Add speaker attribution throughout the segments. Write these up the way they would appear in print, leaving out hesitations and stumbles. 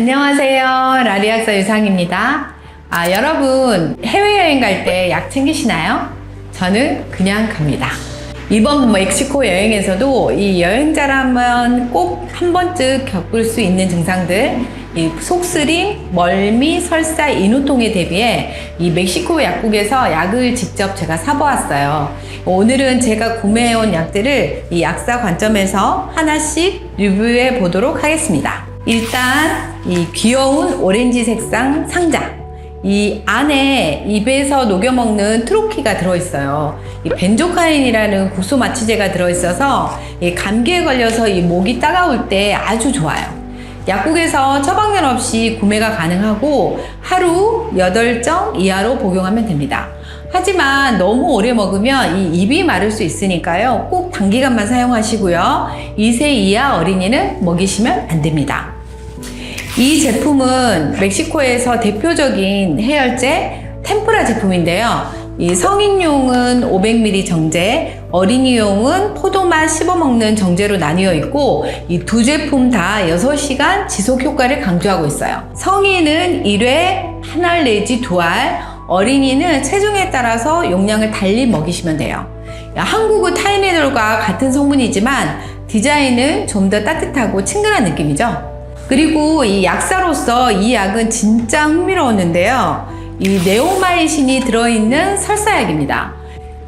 Speaker 1: 안녕하세요. 라리약사 유상입니다. 여러분 해외여행 갈 때 약 챙기시나요? 저는 그냥 갑니다. 이번 멕시코 여행에서도 이 여행자라면 꼭 한 번쯤 겪을 수 있는 증상들, 이 속쓰림, 멀미, 설사, 인후통에 대비해 이 멕시코 약국에서 약을 직접 제가 사보았어요. 오늘은 제가 구매해온 약들을 이 약사 관점에서 하나씩 리뷰해 보도록 하겠습니다. 일단 이 귀여운 오렌지 색상 상자, 이 안에 입에서 녹여 먹는 트로키가 들어있어요. 이 벤조카인이라는 국소 마취제가 들어있어서 이 감기에 걸려서 이 목이 따가울 때 아주 좋아요. 약국에서 처방전 없이 구매가 가능하고 하루 8정 이하로 복용하면 됩니다. 하지만 너무 오래 먹으면 이 입이 마를 수 있으니까요, 꼭 단기간만 사용하시고요. 2세 이하 어린이는 먹이시면 안 됩니다. 이 제품은 멕시코에서 대표적인 해열제 템프라 제품인데요. 이 성인용은 500ml 정제, 어린이용은 포도맛 씹어먹는 정제로 나뉘어 있고, 이 두 제품 다 6시간 지속 효과를 강조하고 있어요. 성인은 1회 한 알 내지 2알, 어린이는 체중에 따라서 용량을 달리 먹이시면 돼요. 한국의 타이레놀과 같은 성분이지만 디자인은 좀 더 따뜻하고 친근한 느낌이죠. 그리고 이 약사로서 이 약은 진짜 흥미로웠는데요. 이 네오마이신이 들어있는 설사약입니다.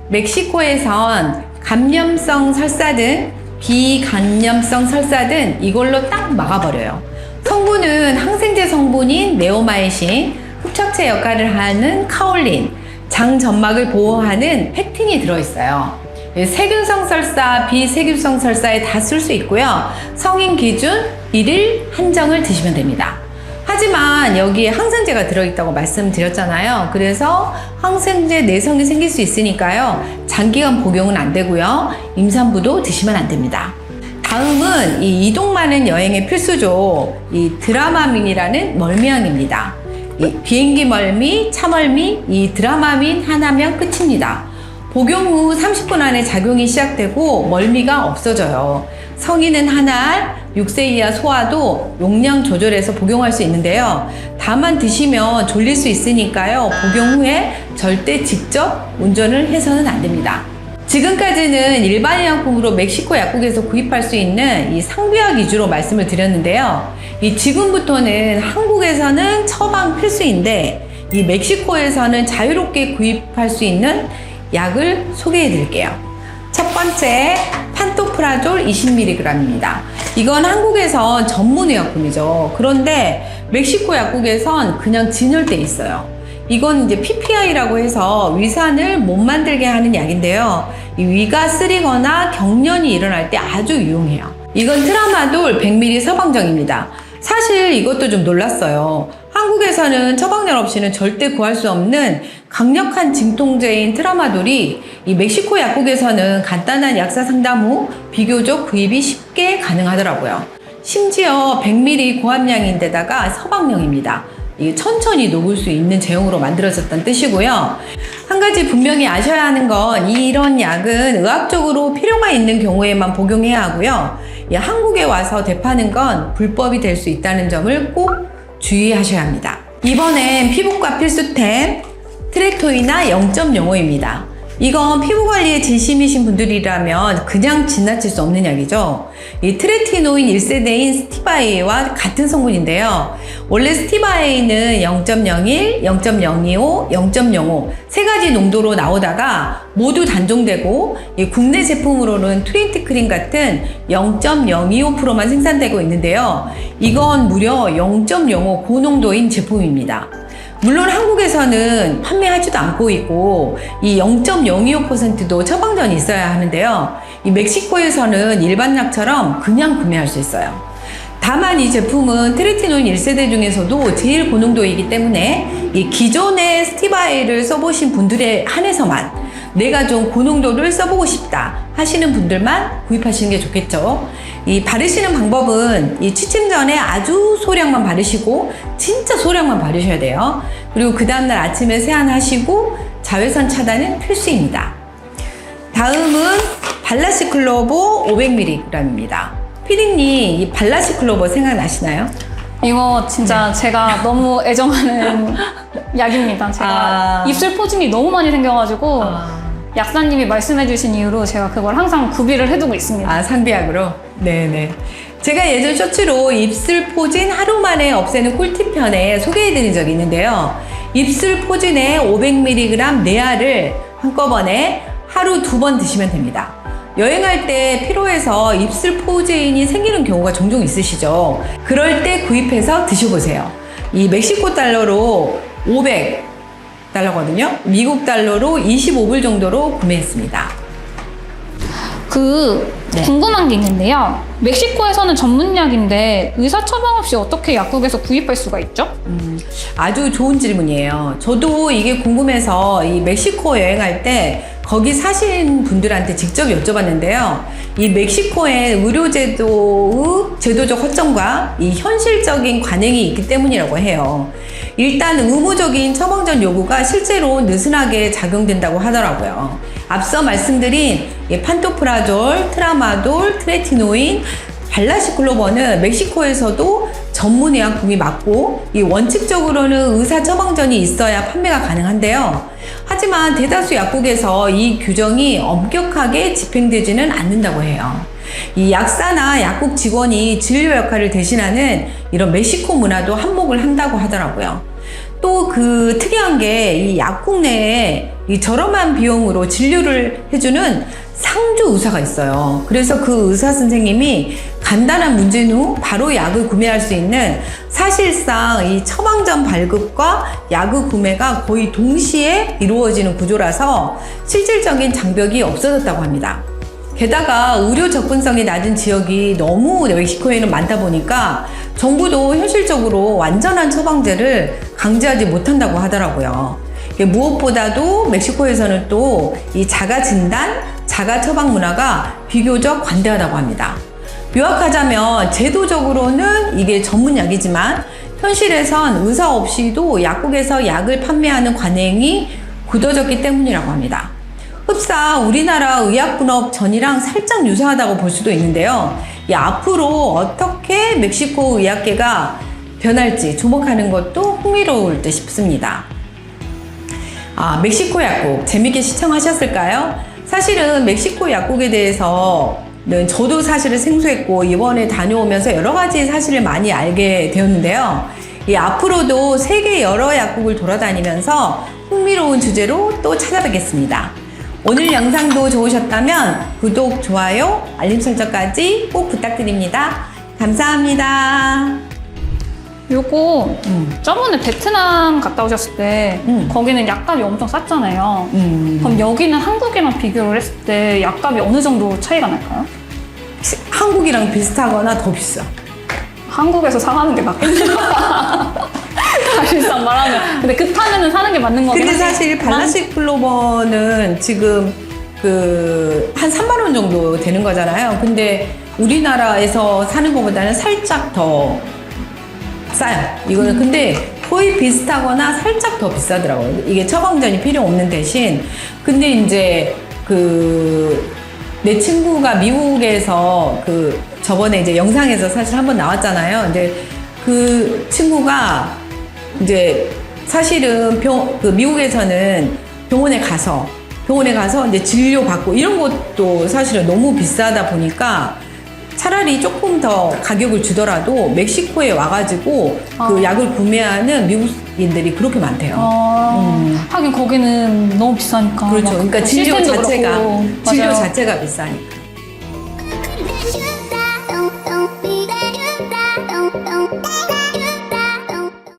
Speaker 1: 멕시코에선 감염성 설사든 비감염성 설사든 이걸로 딱 막아버려요. 성분은 항생제 성분인 네오마이신, 흡착제 역할을 하는 카올린, 장 점막을 보호하는 팩틴이 들어있어요. 세균성 설사, 비세균성 설사에 다 쓸 수 있고요. 성인 기준 1일 한정을 드시면 됩니다. 하지만 여기에 항생제가 들어있다고 말씀드렸잖아요. 그래서 항생제 내성이 생길 수 있으니까요, 장기간 복용은 안 되고요. 임산부도 드시면 안 됩니다. 다음은 이 이동 많은 여행의 필수죠. 이 드라마민이라는 멀미약입니다. 이 비행기 멀미, 차멀미, 이 드라마민 하나면 끝입니다. 복용 후 30분 안에 작용이 시작되고 멀미가 없어져요. 성인은 한 알, 6세 이하 소아도 용량 조절해서 복용할 수 있는데요. 다만 드시면 졸릴 수 있으니까요, 복용 후에 절대 직접 운전을 해서는 안 됩니다. 지금까지는 일반 의약품으로 멕시코 약국에서 구입할 수 있는 이 상비약 위주로 말씀을 드렸는데요. 이 지금부터는 한국에서는 처방 필수인데 이 멕시코에서는 자유롭게 구입할 수 있는 약을 소개해 드릴게요. 첫 번째, 판토프라졸 20mg입니다. 이건 한국에선 전문 의약품이죠. 그런데 멕시코 약국에선 그냥 진열돼 있어요. 이건 이제 PPI라고 해서 위산을 못 만들게 하는 약인데요. 이 위가 쓰리거나 경련이 일어날 때 아주 유용해요. 이건 트라마돌 100ml 처방정입니다. 사실 이것도 좀 놀랐어요. 한국에서는 처방전 없이는 절대 구할 수 없는 강력한 진통제인 트라마돌이 이 멕시코 약국에서는 간단한 약사 상담 후 비교적 구입이 쉽게 가능하더라고요. 심지어 100ml 고함량인데다가 서방용입니다. 이게 천천히 녹을 수 있는 제형으로 만들어졌다는 뜻이고요. 한 가지 분명히 아셔야 하는 건 이런 약은 의학적으로 필요가 있는 경우에만 복용해야 하고요. 한국에 와서 대파는 건 불법이 될 수 있다는 점을 꼭 주의하셔야 합니다. 이번엔 피부과 필수템 트레토이나 0.05입니다. 이건 피부관리에 진심이신 분들이라면 그냥 지나칠 수 없는 약이죠. 이 트레티노인 1세대인 스티바에와 같은 성분인데요. 원래 스티바에는 0.01, 0.025, 0.05 세 가지 농도로 나오다가 모두 단종되고 국내 제품으로는 트윈티 크림 같은 0.025%만 생산되고 있는데요. 이건 무려 0.05 고농도인 제품입니다. 물론 한국에서는 판매하지도 않고 있고 이 0.025%도 처방전이 있어야 하는데요. 이 멕시코에서는 일반 약처럼 그냥 구매할 수 있어요. 다만 이 제품은 트레티노인 1세대 중에서도 제일 고농도이기 때문에 이 기존의 스티바에를 써보신 분들에 한해서만 내가 좀 고농도를 써보고 싶다 하시는 분들만 구입하시는 게 좋겠죠. 이 바르시는 방법은 이 취침 전에 아주 소량만 바르시고 진짜 소량만 바르셔야 돼요. 그리고 그 다음날 아침에 세안하시고 자외선 차단은 필수입니다. 다음은 발라시클로버 500mg입니다. 피디님, 이 발라시클로버 생각나시나요?
Speaker 2: 이거 진짜 제가 너무 애정하는 약입니다. 제가 입술 포진이 너무 많이 생겨가지고 약사님이 말씀해주신 이유로 제가 그걸 항상 구비를 해두고 있습니다.
Speaker 1: 아, 상비약으로? 네네. 제가 예전 쇼츠로 입술 포진 하루 만에 없애는 꿀팁 편에 소개해드린 적이 있는데요. 입술 포진에 500mg 내알을 한꺼번에 하루 2번 드시면 됩니다. 여행할 때 피로해서 입술 포진이 생기는 경우가 종종 있으시죠. 그럴 때 구입해서 드셔보세요. 이 멕시코 달러로 500달러거든요. 미국 달러로 25불 정도로 구매했습니다. 네.
Speaker 2: 궁금한 게 있는데요. 멕시코에서는 전문약인데 의사 처방 없이 어떻게 약국에서 구입할 수가 있죠?
Speaker 1: 아주 좋은 질문이에요. 저도 이게 궁금해서 이 멕시코 여행할 때 거기 사신 분들한테 직접 여쭤봤는데요. 이 멕시코의 의료제도의 제도적 허점과 이 현실적인 관행이 있기 때문이라고 해요. 일단 의무적인 처방전 요구가 실제로 느슨하게 작용된다고 하더라고요. 앞서 말씀드린 판토프라졸, 트라마돌, 트레티노인, 발라시클로버는 멕시코에서도 전문의약품이 맞고 이 원칙적으로는 의사 처방전이 있어야 판매가 가능한데요. 하지만 대다수 약국에서 이 규정이 엄격하게 집행되지는 않는다고 해요. 이 약사나 약국 직원이 진료 역할을 대신하는 이런 멕시코 문화도 한몫을 한다고 하더라고요. 또 그 특이한 게 이 약국 내에 이 저렴한 비용으로 진료를 해주는 상주 의사가 있어요. 그래서 그 의사 선생님이 간단한 문진 후 바로 약을 구매할 수 있는, 사실상 이 처방전 발급과 약의 구매가 거의 동시에 이루어지는 구조라서 실질적인 장벽이 없어졌다고 합니다. 게다가 의료 접근성이 낮은 지역이 너무 멕시코에는 많다 보니까 정부도 현실적으로 완전한 처방제를 강제하지 못한다고 하더라고요. 무엇보다도 멕시코에서는 또 이 자가 진단, 자가 처방 문화가 비교적 관대하다고 합니다. 요약하자면 제도적으로는 이게 전문약이지만 현실에선 의사 없이도 약국에서 약을 판매하는 관행이 굳어졌기 때문이라고 합니다. 흡사 우리나라 의약분업 전이랑 살짝 유사하다고 볼 수도 있는데요. 앞으로 어떻게 멕시코 의학계가 변할지 주목하는 것도 흥미로울 듯 싶습니다. 멕시코 약국 재밌게 시청하셨을까요? 사실은 멕시코 약국에 대해서는 저도 사실은 생소했고 이번에 다녀오면서 여러 가지 사실을 많이 알게 되었는데요. 앞으로도 세계 여러 약국을 돌아다니면서 흥미로운 주제로 또 찾아뵙겠습니다. 오늘 영상도 좋으셨다면 구독, 좋아요, 알림 설정까지 꼭 부탁드립니다. 감사합니다.
Speaker 2: 요거 저번에 베트남 갔다 오셨을 때 거기는 약값이 엄청 쌌잖아요. 그럼 여기는 한국이랑 비교를 했을 때 약값이 어느 정도 차이가 날까요?
Speaker 1: 한국이랑 비슷하거나 더 비싸.
Speaker 2: 한국에서 사가는 게 맞겠네요. 사실상 말하면. 근데 급하면은 사는 게 맞는 거긴
Speaker 1: 근데 사실 발라시클로버는 지금 한 3만 원 정도 되는 거잖아요. 근데 우리나라에서 사는 것보다는 살짝 더 싸요. 이거는 근데 거의 비슷하거나 살짝 더 비싸더라고요. 이게 처방전이 필요 없는 대신. 근데 이제 내 친구가 미국에서 저번에 이제 영상에서 사실 한번 나왔잖아요. 이제 그 친구가 이제 사실은 미국에서는 병원에 가서 이제 진료 받고 이런 것도 사실은 너무 비싸다 보니까 차라리 조금 더 가격을 주더라도 멕시코에 와가지고 그 약을 구매하는 미국인들이 그렇게 많대요.
Speaker 2: 하긴 거기는 너무 비싸니까.
Speaker 1: 그렇죠. 그러니까 진료
Speaker 2: 시스템도 그렇고.
Speaker 1: 자체가
Speaker 2: 맞아요.
Speaker 1: 비싸니까.